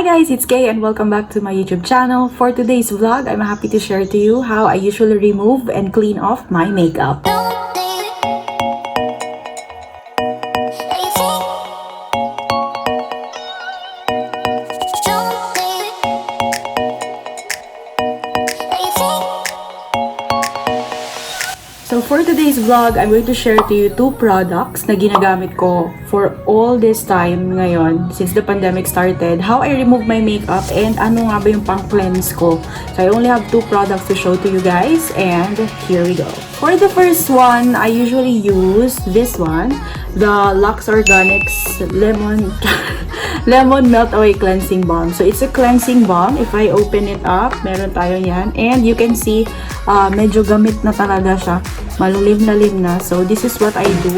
Hi guys, it's Kay and welcome back to my YouTube channel. For today's vlog, I'm happy to share to you how I usually remove and clean off my makeup. So for today's vlog, I'm going to share to you two products na ginagamit ko for all this time ngayon since the pandemic started. How I remove my makeup and ano nga ba yung pang-cleanse ko. So I only have two products to show to you guys and here we go. For the first one, I usually use this one, the LUXE ORGANIX Lemon Melt Away Cleansing Balm. So it's a cleansing balm. If I open it up, meron tayo yan. And you can see, medyo gamit na talaga siya. Malulim na. So this is what I do.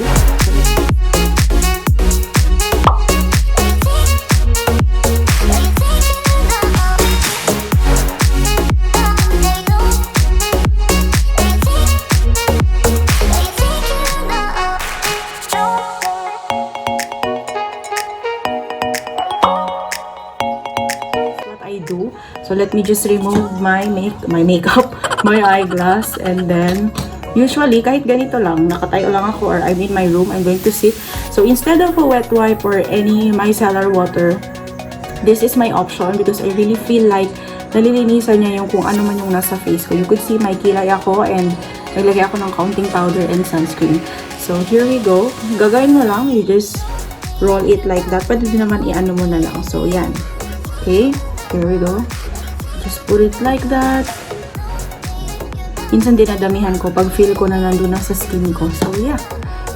So let me just remove my makeup, my eyeglass, and then usually kahit ganito lang, nakatayo lang ako or I'm in my room, I'm going to sit. So instead of a wet wipe or any micellar water, this is my option because I really feel like nalilinisan niya yung kung ano man yung nasa face ko. You could see may kilay ako and naglagay ako ng counting powder and sunscreen. So here we go. Gagawin mo lang, you just roll it like that. Pwede din naman i-ano mo na lang. So yan. Okay, here we go. Just put it like that. Minsan dinadamihan ko pag feel ko na nandun na sa skin ko. So yeah.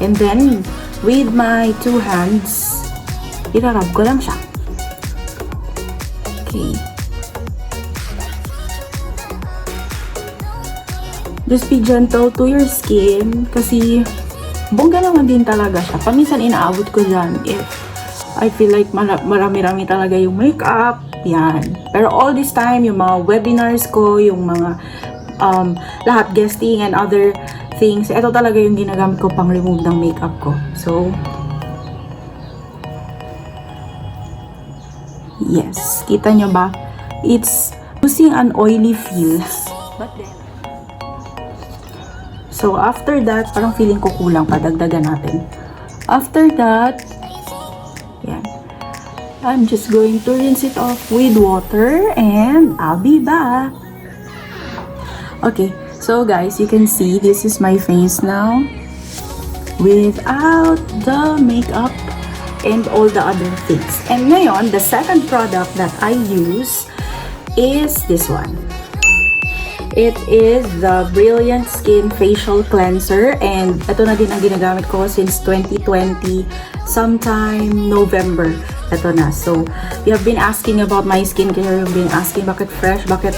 And then, with my two hands, irarab ko lang siya. Okay. Just be gentle to your skin kasi bongga naman din talaga siya. Paminsan inaabot ko dyan if I feel like marami-rami talaga yung makeup. Yan. Pero all this time, yung mga webinars ko, yung mga lahat guesting and other things, ito talaga yung ginagamit ko pang remove ng makeup ko. So, yes. Kita nyo ba? It's using an oily feel. But then, so after that, parang feeling ko kulang pa. Dagdagan natin. After that, yan. I'm just going to rinse it off with water and I'll be back. Okay, so guys, you can see this is my face now without the makeup and all the other things. And ngayon, the second product that I use is this one. It is the Brilliant Skin Facial Cleanser and ito na din ang ginagamit ko since 2020, sometime November. Ito na. So, you have been asking about my skincare. You've been asking bakit fresh, bakit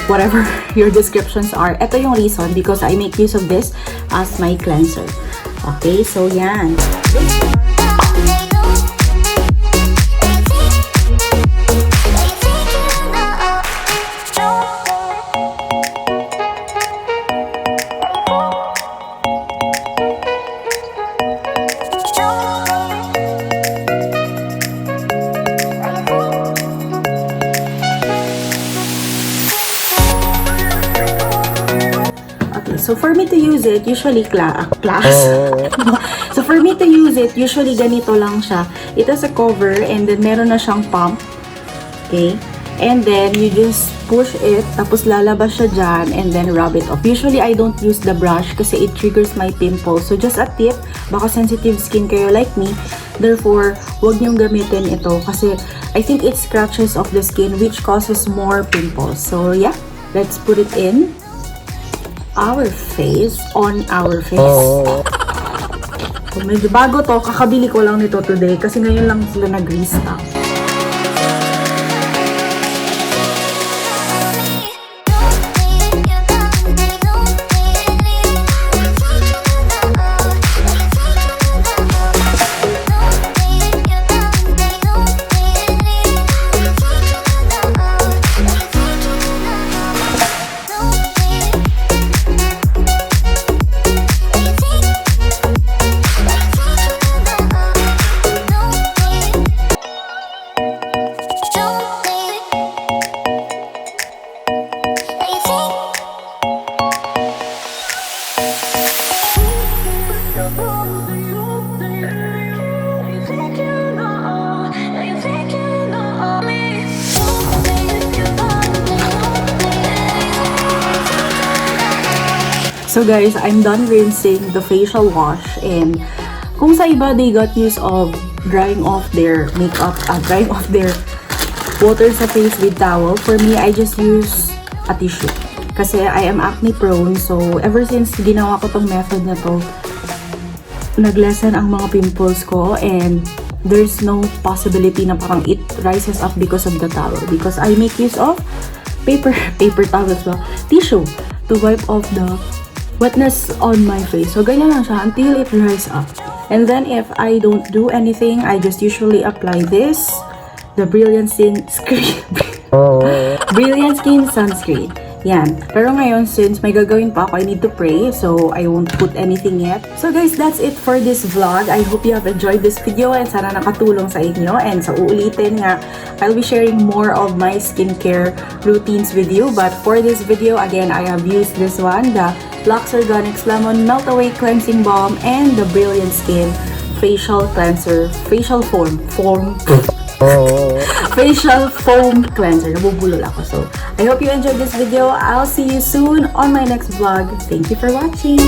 whatever your descriptions are. Ito yung reason because I make use of this as my cleanser. Okay, so yan. So for me to use it, usually So for me to use it, usually ganito lang siya. It has a cover and then meron na siyang pump. Okay? And then you just push it, tapos lalabas siya dyan and then rub it off. Usually I don't use the brush kasi it triggers my pimples. So just a tip, baka sensitive skin kayo like me. Therefore, huwag niyong gamitin ito kasi I think it scratches off the skin which causes more pimples. So yeah, let's put it in our face, on our face. So, medyo bago to, kakabili ko lang nito today kasi ngayon lang sila nag-restock. So guys, I'm done rinsing the facial wash, and kung sa iba, they got use of drying off their makeup, drying off their water sa face with towel. For me, I just use a tissue. Kasi I am acne prone, so ever since ginawa ko tong method na to, nag-lessen ang mga pimples ko, and there's no possibility na parang it rises up because of the towel. Because I make use of paper towels ba? Tissue to wipe off the wetness on my face. So, ganyan lang siya until it dries up. And then, if I don't do anything, I just usually apply this, the Brilliant Skin Brilliant Skin Sunscreen. Yan. Pero ngayon, since may gagawin pa ako, I need to pray, so I won't put anything yet. So guys, that's it for this vlog. I hope you have enjoyed this video and sana nakatulong sa inyo. And sa uulitin nga, I'll be sharing more of my skincare routines with you. But for this video, again, I have used this one, the LUXE ORGANIX Lemon Melt Away Cleansing Balm and the Brilliant Skin Facial Cleanser, Facial Foam Cleanser. Nabubulol ako. So, I hope you enjoyed this video. I'll see you soon on my next vlog. Thank you for watching.